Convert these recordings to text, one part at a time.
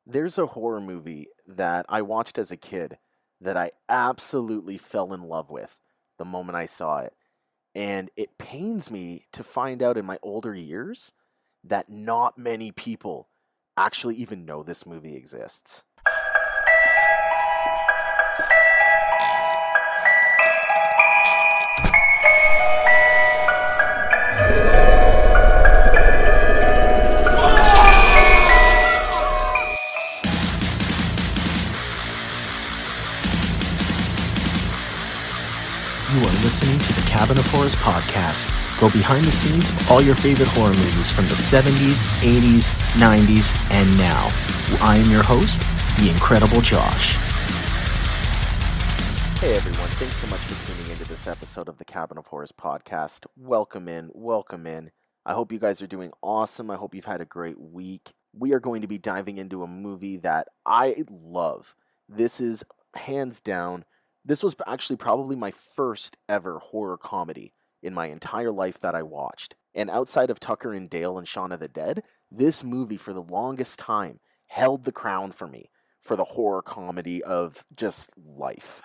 There's a horror movie that I watched as a kid that I absolutely fell in love with the moment I saw it. And it pains me to find out in my older years that not many people actually even know this movie exists. You are listening to the Cabin of Horrors podcast. Go behind the scenes of all your favorite horror movies from the 70s, 80s, 90s, and now. I am your host, the incredible Josh. Hey everyone, thanks so much for tuning into this episode of the Cabin of Horrors podcast. Welcome in, welcome in. I hope you guys are doing awesome. I hope you've had a great week. We are going to be diving into a movie that I love. This is hands down. This was actually probably my first ever horror comedy in my entire life that I watched. And outside of Tucker and Dale and Shaun of the Dead, this movie for the longest time held the crown for me for the horror comedy of just life.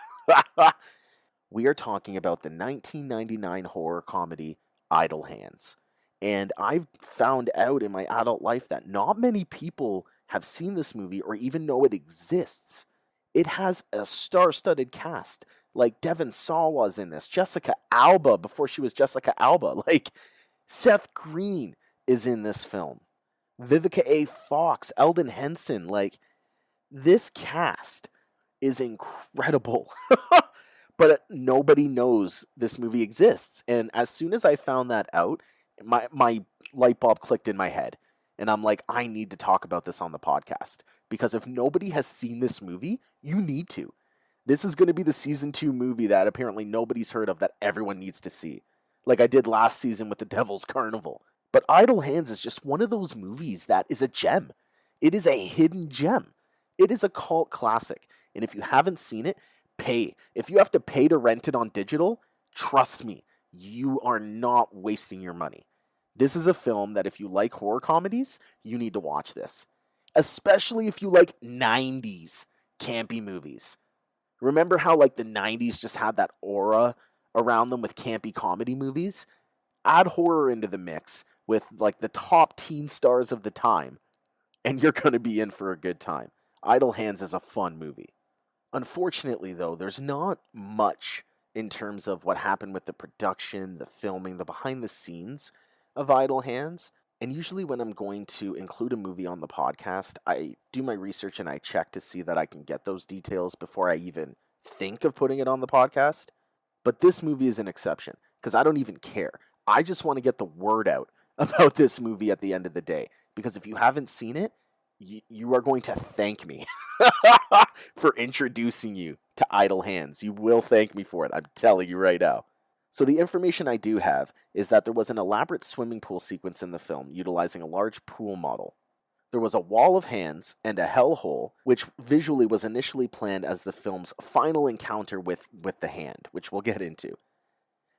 We are talking about the 1999 horror comedy Idle Hands. And I've found out in my adult life that not many people have seen this movie or even know it exists. It has a star-studded cast. Like Devon Sawa's in this. Jessica Alba before she was Jessica Alba. Like Seth Green is in this film. Vivica A. Fox, Eldon Henson. Like this cast is incredible. But nobody knows this movie exists. And as soon as I found that out, my light bulb clicked in my head. And I'm like, I need to talk about this on the podcast. Because if nobody has seen this movie, you need to. This is going to be the season 2 movie that apparently nobody's heard of that everyone needs to see. Like I did last season with The Devil's Carnival. But Idle Hands is just one of those movies that is a gem. It is a hidden gem. It is a cult classic. And if you haven't seen it, pay. If you have to pay to rent it on digital, trust me, you are not wasting your money. This is a film that if you like horror comedies, you need to watch this. Especially if you like 90s campy movies. Remember how like the 90s just had that aura around them with campy comedy movies? Add horror into the mix with like the top teen stars of the time, and you're going to be in for a good time. Idle Hands is a fun movie. Unfortunately, though, there's not much in terms of what happened with the production, the filming, the behind the scenes of Idle Hands. And usually when I'm going to include a movie on the podcast, I do my research and I check to see that I can get those details before I even think of putting it on the podcast. But this movie is an exception because I don't even care. I just want to get the word out about this movie at the end of the day. Because if you haven't seen it, you are going to thank me for introducing you to Idle Hands. You will thank me for it. I'm telling you right now. So the information I do have is that there was an elaborate swimming pool sequence in the film utilizing a large pool model. There was a wall of hands and a hellhole, which visually was initially planned as the film's final encounter with the hand, which we'll get into.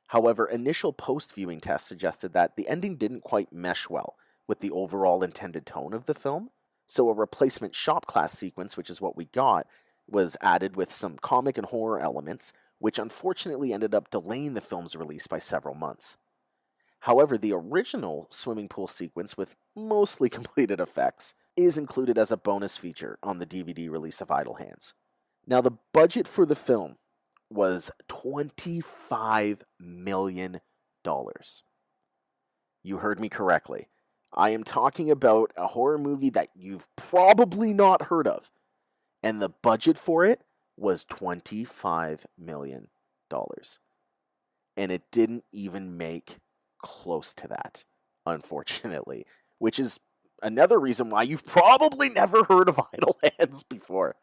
However, initial post-viewing tests suggested that the ending didn't quite mesh well with the overall intended tone of the film, so a replacement shop class sequence, which is what we got, was added with some comic and horror elements, which unfortunately ended up delaying the film's release by several months. However, the original swimming pool sequence with mostly completed effects is included as a bonus feature on the DVD release of Idle Hands. Now, the budget for the film was $25 million. You heard me correctly. I am talking about a horror movie that you've probably not heard of, and the budget for it was $25 million. And it didn't even make close to that, unfortunately, which is another reason why you've probably never heard of Idle Hands before.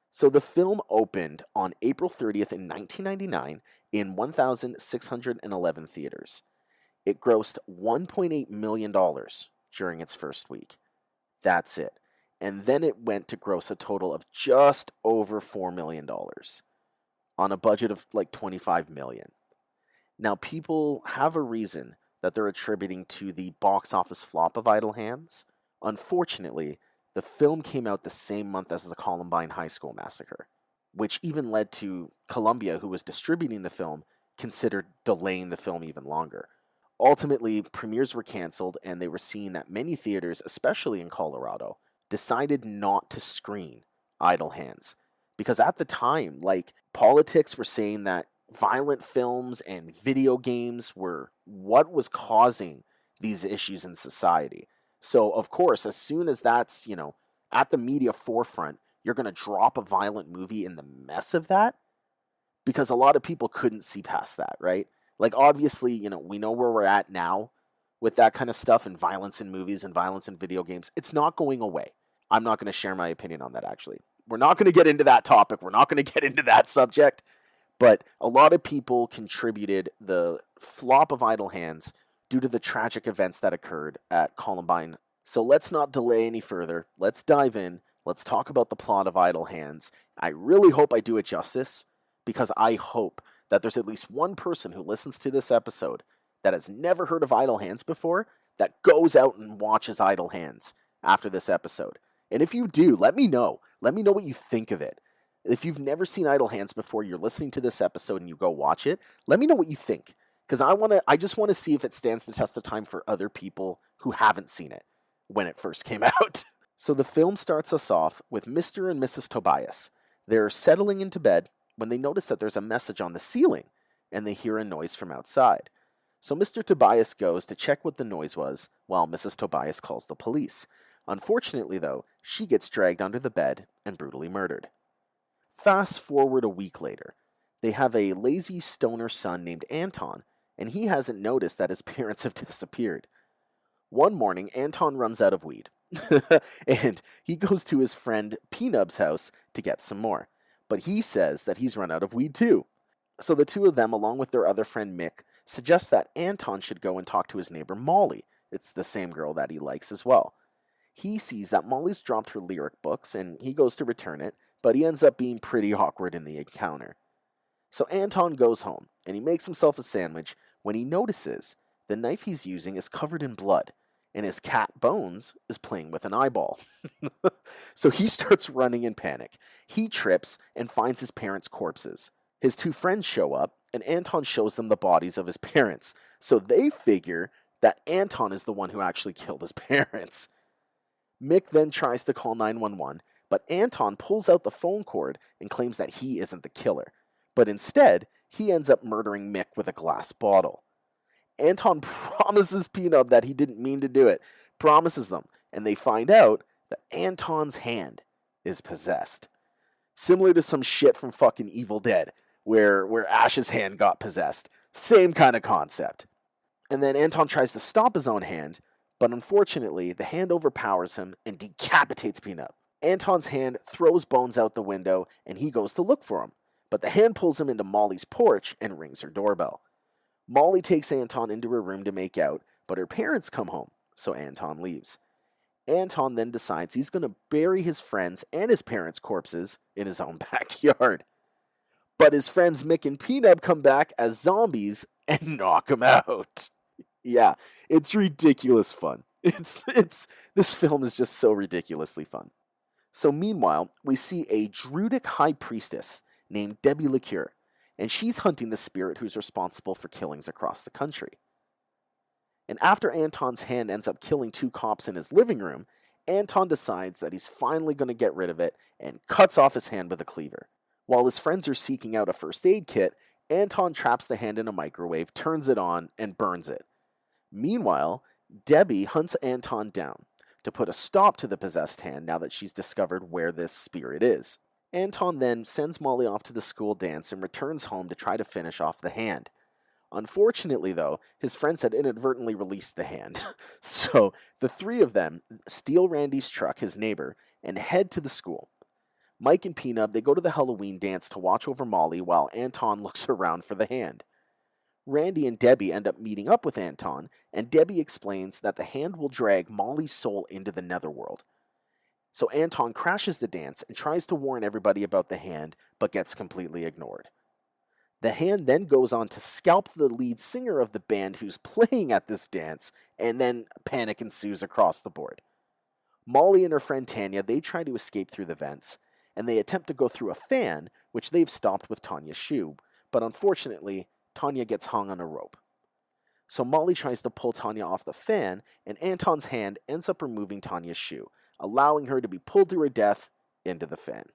So the film opened on April 30th in 1999 in 1,611 theaters. It grossed $1.8 million during its first week. That's it. And then it went to gross a total of just over $4 million on a budget of like $25 million. Now, people have a reason that they're attributing to the box office flop of Idle Hands. Unfortunately, The film came out the same month as the Columbine High School massacre, which even led to Columbia, who was distributing the film, considered delaying the film even longer. Ultimately, premieres were canceled, and they were seeing that many theaters, especially in Colorado, decided not to screen Idle Hands. Because at the time, like, politics were saying that violent films and video games were what was causing these issues in society. So, of course, as soon as that's, at the media forefront, you're going to drop a violent movie in the mess of that, because a lot of people couldn't see past that, right? Like, obviously, we know where we're at now with that kind of stuff and violence in movies and violence in video games. It's not going away. I'm not going to share my opinion on that, actually. We're not going to get into that topic. We're not going to get into that subject. But a lot of people contributed the flop of Idle Hands due to the tragic events that occurred at Columbine. So let's not delay any further. Let's dive in. Let's talk about the plot of Idle Hands. I really hope I do it justice, because I hope that there's at least one person who listens to this episode that has never heard of Idle Hands before that goes out and watches Idle Hands after this episode. And if you do, let me know. Let me know what you think of it. If you've never seen Idle Hands before, you're listening to this episode and you go watch it, let me know what you think. Because I just want to see if it stands the test of time for other people who haven't seen it when it first came out. So the film starts us off with Mr. and Mrs. Tobias. They're settling into bed when they notice that there's a message on the ceiling, and they hear a noise from outside. So Mr. Tobias goes to check what the noise was, while Mrs. Tobias calls the police. Unfortunately, though, she gets dragged under the bed and brutally murdered. Fast forward a week later. They have a lazy stoner son named Anton, and he hasn't noticed that his parents have disappeared. One morning, Anton runs out of weed, and he goes to his friend Peanut's house to get some more. But he says that he's run out of weed too. So the two of them, along with their other friend Mick, suggest that Anton should go and talk to his neighbor Molly. It's the same girl that he likes as well. He sees that Molly's dropped her lyric books, and he goes to return it, but he ends up being pretty awkward in the encounter. So Anton goes home, and he makes himself a sandwich when he notices the knife he's using is covered in blood, and his cat Bones is playing with an eyeball. So he starts running in panic. He trips and finds his parents' corpses. His two friends show up, and Anton shows them the bodies of his parents, so they figure that Anton is the one who actually killed his parents. Mick then tries to call 911, but Anton pulls out the phone cord and claims that he isn't the killer. But instead, he ends up murdering Mick with a glass bottle. Anton promises Peanut that he didn't mean to do it, promises them, and they find out that Anton's hand is possessed. Similar to some shit from fucking Evil Dead, where Ash's hand got possessed. Same kind of concept. And then Anton tries to stop his own hand, but unfortunately, the hand overpowers him and decapitates Peanut. Anton's hand throws Bones out the window, and he goes to look for him. But the hand pulls him into Molly's porch and rings her doorbell. Molly takes Anton into her room to make out, but her parents come home, so Anton leaves. Anton then decides he's going to bury his friends and his parents' corpses in his own backyard. But his friends Mick and Peanut come back as zombies and knock him out. Yeah, it's ridiculous fun. This film is just so ridiculously fun. So meanwhile, we see a Druidic high priestess named Debbie LeCure, and she's hunting the spirit who's responsible for killings across the country. And after Anton's hand ends up killing two cops in his living room, Anton decides that he's finally going to get rid of it and cuts off his hand with a cleaver. While his friends are seeking out a first aid kit, Anton traps the hand in a microwave, turns it on, and burns it. Meanwhile, Debbie hunts Anton down to put a stop to the possessed hand now that she's discovered where this spirit is. Anton then sends Molly off to the school dance and returns home to try to finish off the hand. Unfortunately, though, his friends had inadvertently released the hand. So the three of them steal Randy's truck, his neighbor, and head to the school. Mike and Peanut, they go to the Halloween dance to watch over Molly while Anton looks around for the hand. Randy and Debbie end up meeting up with Anton, and Debbie explains that the hand will drag Molly's soul into the netherworld. So Anton crashes the dance and tries to warn everybody about the hand, but gets completely ignored. The hand then goes on to scalp the lead singer of the band who's playing at this dance, and then panic ensues across the board. Molly and her friend Tanya, they try to escape through the vents, and they attempt to go through a fan, which they've stopped with Tanya's shoe, but unfortunately, Tanya gets hung on a rope. So Molly tries to pull Tanya off the fan, and Anton's hand ends up removing Tanya's shoe, allowing her to be pulled to her death into the fan.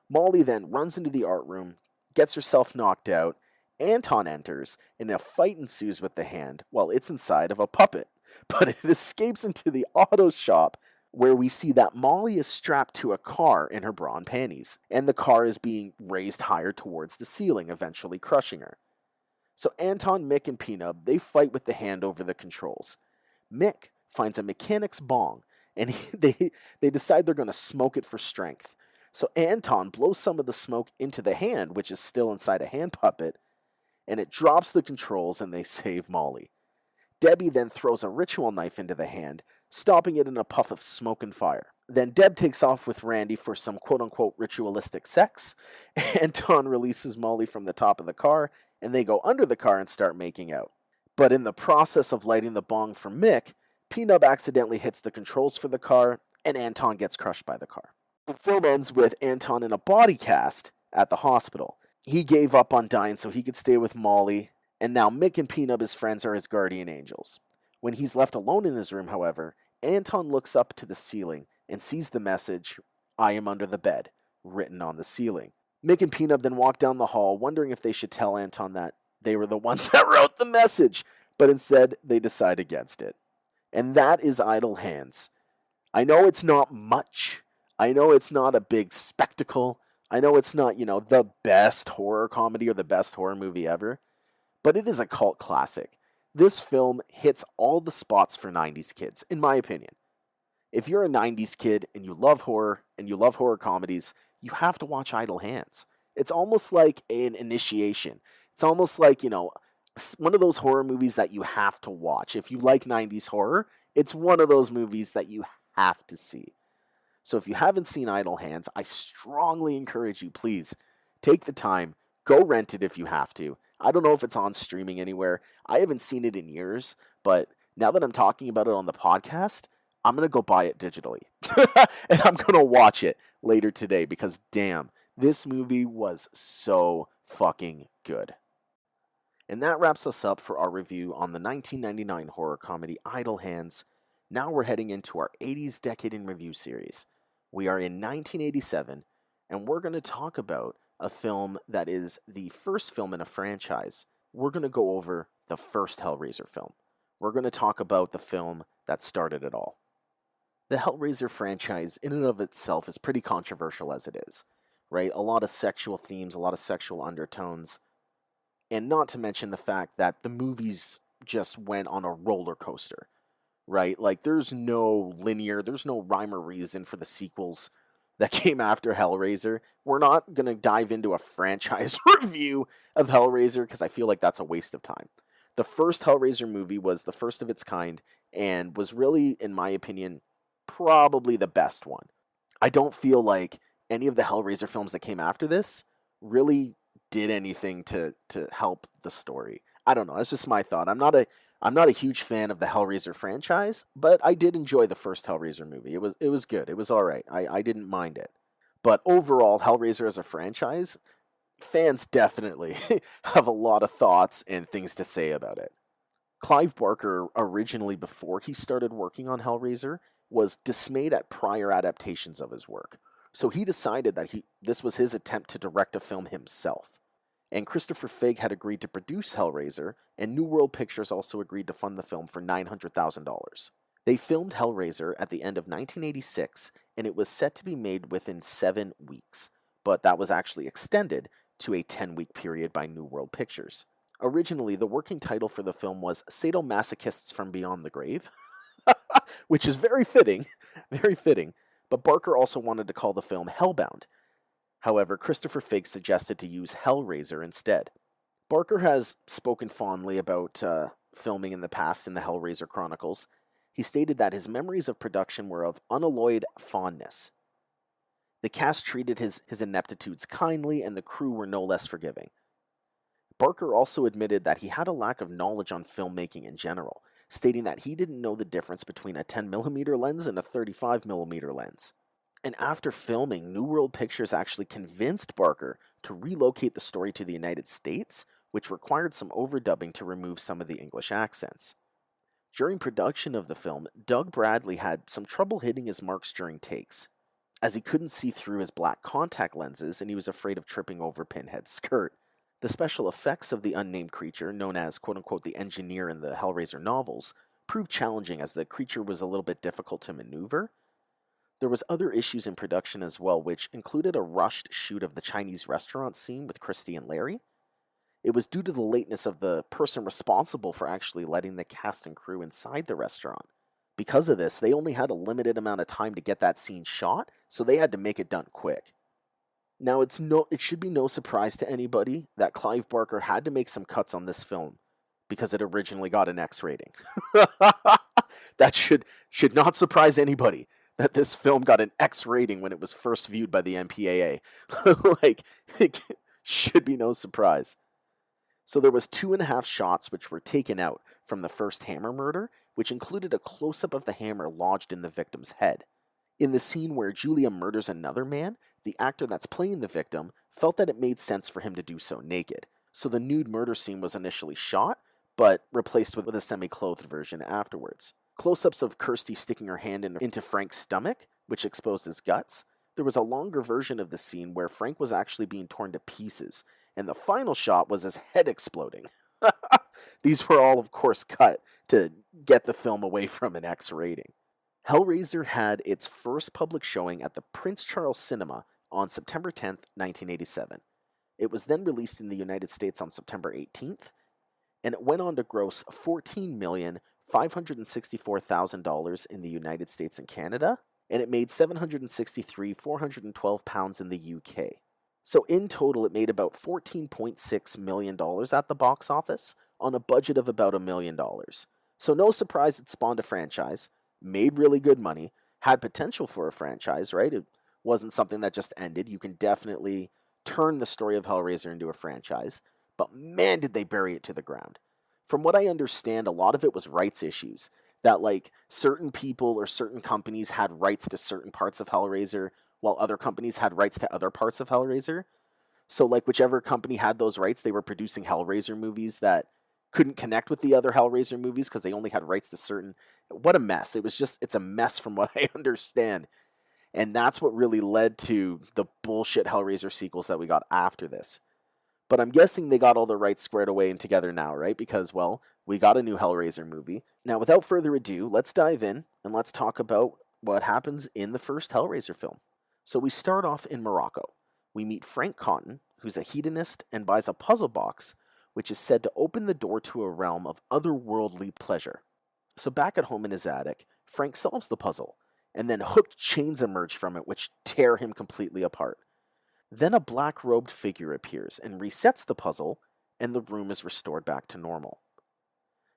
Molly then runs into the art room, gets herself knocked out. Anton enters, and a fight ensues with the hand while it's inside of a puppet. But it escapes into the auto shop, where we see that Molly is strapped to a car in her bra and panties, and the car is being raised higher towards the ceiling, eventually crushing her. So Anton, Mick, and Peanut, they fight with the hand over the controls. Mick finds a mechanic's bong, and they decide they're going to smoke it for strength. So Anton blows some of the smoke into the hand, which is still inside a hand puppet, and it drops the controls, and they save Molly. Debbie then throws a ritual knife into the hand, stopping it in a puff of smoke and fire. Then Deb takes off with Randy for some quote-unquote ritualistic sex. Anton releases Molly from the top of the car, and they go under the car and start making out. But in the process of lighting the bong for Mick, Peanut accidentally hits the controls for the car, and Anton gets crushed by the car. The film ends with Anton in a body cast at the hospital. He gave up on dying so he could stay with Molly, and now Mick and Peanut, his friends, are his guardian angels. When he's left alone in his room, however, Anton looks up to the ceiling and sees the message, "I am under the bed," written on the ceiling. Mick and Peanut then walk down the hall, wondering if they should tell Anton that they were the ones that wrote the message, but instead they decide against it. And that is Idle Hands. I know it's not much. I know it's not a big spectacle. I know it's not, the best horror comedy or the best horror movie ever, but it is a cult classic. This film hits all the spots for 90s kids, in my opinion. If you're a 90s kid and you love horror and you love horror comedies, you have to watch Idle Hands. It's almost like an initiation. It's almost like, one of those horror movies that you have to watch. If you like 90s horror, it's one of those movies that you have to see. So if you haven't seen Idle Hands, I strongly encourage you, please, take the time, go rent it if you have to. I don't know if it's on streaming anywhere. I haven't seen it in years, but now that I'm talking about it on the podcast, I'm going to go buy it digitally. And I'm going to watch it later today because, damn, this movie was so fucking good. And that wraps us up for our review on the 1999 horror comedy Idle Hands. Now we're heading into our 80s Decade in Review series. We are in 1987, and we're going to talk about a film that is the first film in a franchise. We're going to go over the first Hellraiser film. We're going to talk about the film that started it all. The Hellraiser franchise in and of itself is pretty controversial as it is, right? A lot of sexual themes, a lot of sexual undertones, and not to mention the fact that the movies just went on a roller coaster, right? Like, there's no rhyme or reason for the sequels that came after Hellraiser. We're not going to dive into a franchise review of Hellraiser because I feel like that's a waste of time. The first Hellraiser movie was the first of its kind and was really, in my opinion, probably the best one. I don't feel like any of the Hellraiser films that came after this really did anything to help the story. I don't know. That's just my thought. I'm not a huge fan of the Hellraiser franchise, but I did enjoy the first Hellraiser movie. It was good. It was all right. I didn't mind it. But overall, Hellraiser as a franchise, fans definitely have a lot of thoughts and things to say about it. Clive Barker, originally before he started working on Hellraiser, was dismayed at prior adaptations of his work. So he decided that this was his attempt to direct a film himself. And Christopher Feig had agreed to produce Hellraiser, and New World Pictures also agreed to fund the film for $900,000. They filmed Hellraiser at the end of 1986, and it was set to be made within 7 weeks, but that was actually extended to a 10-week period by New World Pictures. Originally, the working title for the film was Sadomasochists from Beyond the Grave, which is very fitting, but Barker also wanted to call the film Hellbound. However, Christopher Feig suggested to use Hellraiser instead. Barker has spoken fondly about filming in the past in the Hellraiser Chronicles. He stated that his memories of production were of unalloyed fondness. The cast treated his ineptitudes kindly, and the crew were no less forgiving. Barker also admitted that he had a lack of knowledge on filmmaking in general, stating that he didn't know the difference between a 10mm lens and a 35mm lens. And after filming, New World Pictures actually convinced Barker to relocate the story to the United States, which required some overdubbing to remove some of the English accents. During production of the film, Doug Bradley had some trouble hitting his marks during takes, as he couldn't see through his black contact lenses and he was afraid of tripping over Pinhead's skirt. The special effects of the unnamed creature, known as quote-unquote the engineer in the Hellraiser novels, proved challenging as the creature was a little bit difficult to maneuver. There was other issues in production as well, which included a rushed shoot of the Chinese restaurant scene with Christy and Larry. It was due to the lateness of the person responsible for actually letting the cast and crew inside the restaurant. Because of this, they only had a limited amount of time to get that scene shot, so they had to make it done quick. Now, it should be no surprise to anybody that Clive Barker had to make some cuts on this film because it originally got an X rating. That should not surprise anybody that this film got an X rating when it was first viewed by the MPAA. Like, it should be no surprise. So there was 2.5 shots which were taken out from the first hammer murder, which included a close-up of the hammer lodged in the victim's head. In the scene where Julia murders another man, the actor that's playing the victim felt that it made sense for him to do so naked. So the nude murder scene was initially shot, but replaced with a semi-clothed version afterwards. Close-ups of Kirsty sticking her hand into Frank's stomach, which exposed his guts. There was a longer version of the scene where Frank was actually being torn to pieces, and the final shot was his head exploding. These were all, of course, cut to get the film away from an X rating. Hellraiser had its first public showing at the Prince Charles Cinema on September 10th, 1987. It was then released in the United States on September 18th, and it went on to gross $14,564,000 in the United States and Canada, and it made £763,412 in the UK. So in total, it made about $14.6 million at the box office on a budget of about $1 million. So no surprise it spawned a franchise, made really good money, had potential for a franchise, right? It wasn't something that just ended. You can definitely turn the story of Hellraiser into a franchise, but man, did they bury it to the ground. From what I understand, a lot of it was rights issues, that like certain people or certain companies had rights to certain parts of Hellraiser, while other companies had rights to other parts of Hellraiser. So like whichever company had those rights, they were producing Hellraiser movies that couldn't connect with the other Hellraiser movies because they only had rights to certain... What a mess. It's a mess from what I understand. And that's what really led to the bullshit Hellraiser sequels that we got after this. But I'm guessing they got all the rights squared away and together now, right? Because, well, we got a new Hellraiser movie. Now, without further ado, let's dive in and let's talk about what happens in the first Hellraiser film. So we start off in Morocco. We meet Frank Cotton, who's a hedonist and buys a puzzle box, which is said to open the door to a realm of otherworldly pleasure. So back at home in his attic, Frank solves the puzzle, and then hooked chains emerge from it which tear him completely apart. Then a black-robed figure appears and resets the puzzle, and the room is restored back to normal.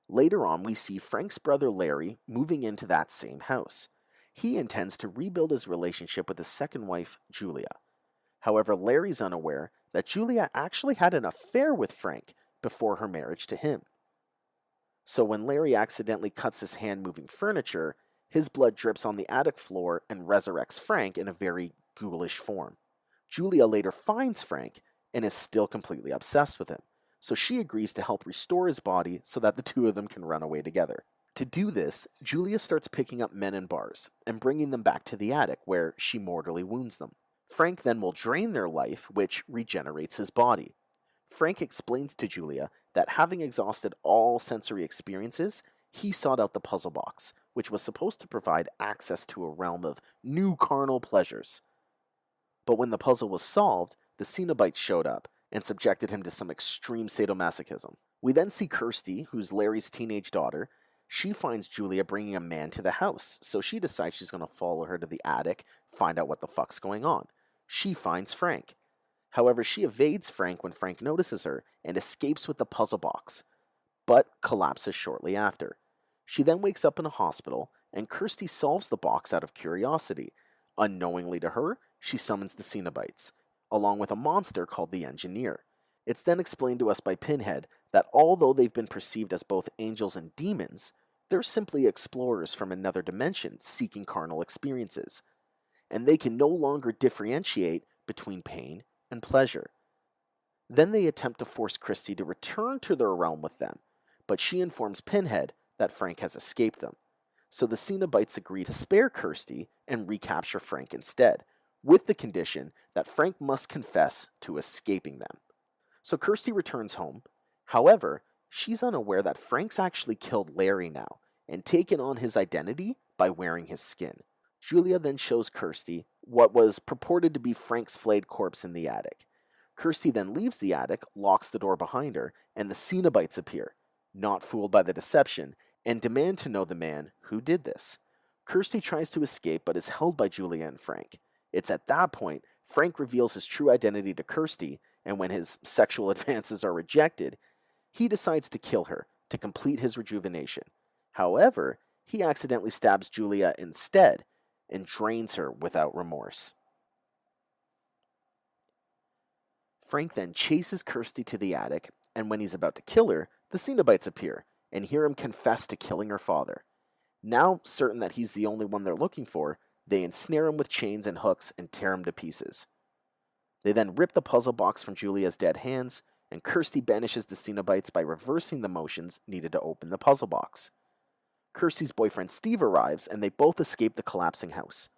Later on, we see Frank's brother Larry moving into that same house. He intends to rebuild his relationship with his second wife, Julia. However, Larry's unaware that Julia actually had an affair with Frank before her marriage to him. So when Larry accidentally cuts his hand moving furniture, his blood drips on the attic floor and resurrects Frank in a very ghoulish form. Julia later finds Frank and is still completely obsessed with him, so she agrees to help restore his body so that the two of them can run away together. To do this, Julia starts picking up men in bars and bringing them back to the attic where she mortally wounds them. Frank then will drain their life, which regenerates his body. Frank explains to Julia that having exhausted all sensory experiences, he sought out the puzzle box, which was supposed to provide access to a realm of new carnal pleasures. But when the puzzle was solved, the Cenobites showed up and subjected him to some extreme sadomasochism. We then see Kirsty, who's Larry's teenage daughter. She finds Julia bringing a man to the house, so she decides she's going to follow her to the attic, find out what the fuck's going on. She finds Frank. However, she evades Frank when Frank notices her and escapes with the puzzle box, but collapses shortly after. She then wakes up in a hospital, and Kirsty solves the box out of curiosity. Unknowingly to her, she summons the Cenobites, along with a monster called the Engineer. It's then explained to us by Pinhead that although they've been perceived as both angels and demons, They're simply explorers from another dimension seeking carnal experiences, and they can no longer differentiate between pain and pleasure. Then they attempt to force Christie to return to their realm with them, but she informs Pinhead that Frank has escaped them. So the Cenobites agree to spare Kirsty and recapture Frank instead, with the condition that Frank must confess to escaping them. So Kirsty returns home. However, she's unaware that Frank's actually killed Larry now and taken on his identity by wearing his skin. Julia then shows Kirsty what was purported to be Frank's flayed corpse in the attic. Kirsty then leaves the attic, locks the door behind her, and the Cenobites appear, not fooled by the deception, and demand to know the man who did this. Kirsty tries to escape but is held by Julia and Frank. It's at that point Frank reveals his true identity to Kirsty, and when his sexual advances are rejected, he decides to kill her to complete his rejuvenation. However, he accidentally stabs Julia instead and drains her without remorse. Frank then chases Kirsty to the attic, and when he's about to kill her, the Cenobites appear and hear him confess to killing her father. Now, certain that he's the only one they're looking for, they ensnare him with chains and hooks and tear him to pieces. They then rip the puzzle box from Julia's dead hands, and Kirsty banishes the Cenobites by reversing the motions needed to open the puzzle box. Kirsty's boyfriend Steve arrives, and they both escape the collapsing house.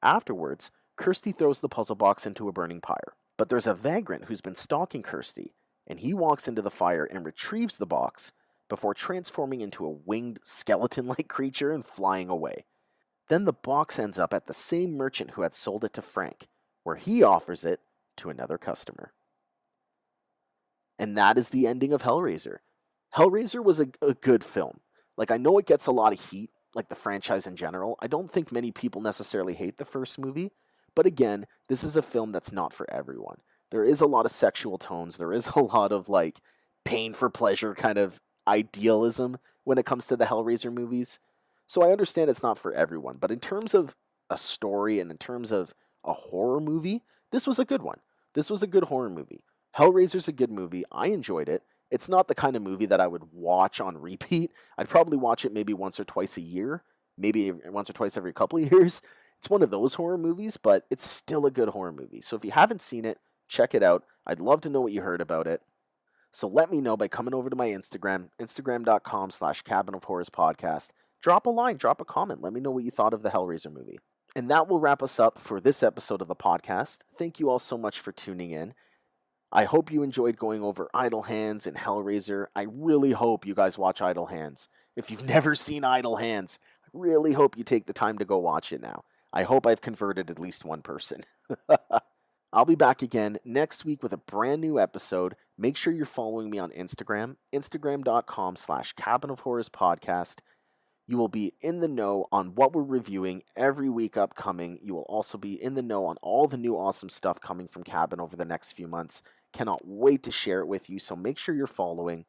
Afterwards, Kirsty throws the puzzle box into a burning pyre. But there's a vagrant who's been stalking Kirsty, and he walks into the fire and retrieves the box before transforming into a winged skeleton-like creature and flying away. Then the box ends up at the same merchant who had sold it to Frank, where he offers it to another customer. And that is the ending of Hellraiser. Hellraiser was a good film. Like, I know it gets a lot of heat, like the franchise in general. I don't think many people necessarily hate the first movie. But again, this is a film that's not for everyone. There is a lot of sexual tones. There is a lot of, like, pain for pleasure kind of idealism when it comes to the Hellraiser movies. So I understand it's not for everyone. But in terms of a story and in terms of a horror movie, this was a good one. This was a good horror movie. Hellraiser's a good movie. I enjoyed it. It's not the kind of movie that I would watch on repeat. I'd probably watch it maybe once or twice a year. Maybe once or twice every couple of years. It's one of those horror movies, but it's still a good horror movie. So if you haven't seen it, check it out. I'd love to know what you heard about it. So let me know by coming over to my Instagram, instagram.com/Cabin of Horrors podcast. Drop a line, drop a comment. Let me know what you thought of the Hellraiser movie. And that will wrap us up for this episode of the podcast. Thank you all so much for tuning in. I hope you enjoyed going over Idle Hands and Hellraiser. I really hope you guys watch Idle Hands. If you've never seen Idle Hands, I really hope you take the time to go watch it now. I hope I've converted at least one person. I'll be back again next week with a brand new episode. Make sure you're following me on Instagram, instagram.com/Cabin of Horrors podcast. You will be in the know on what we're reviewing every week upcoming. You will also be in the know on all the new awesome stuff coming from Cabin over the next few months. Cannot wait to share it with you, so make sure you're following.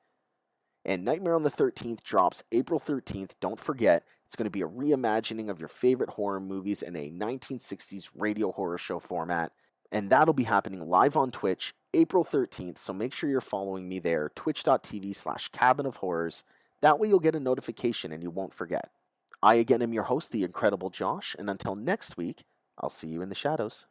And Nightmare on the 13th drops April 13th. Don't forget, it's going to be a reimagining of your favorite horror movies in a 1960s radio horror show format. And that'll be happening live on Twitch April 13th, so make sure you're following me there, twitch.tv/Cabin of Horrors. That way you'll get a notification and you won't forget. I again am your host, the Incredible Josh, and until next week, I'll see you in the shadows.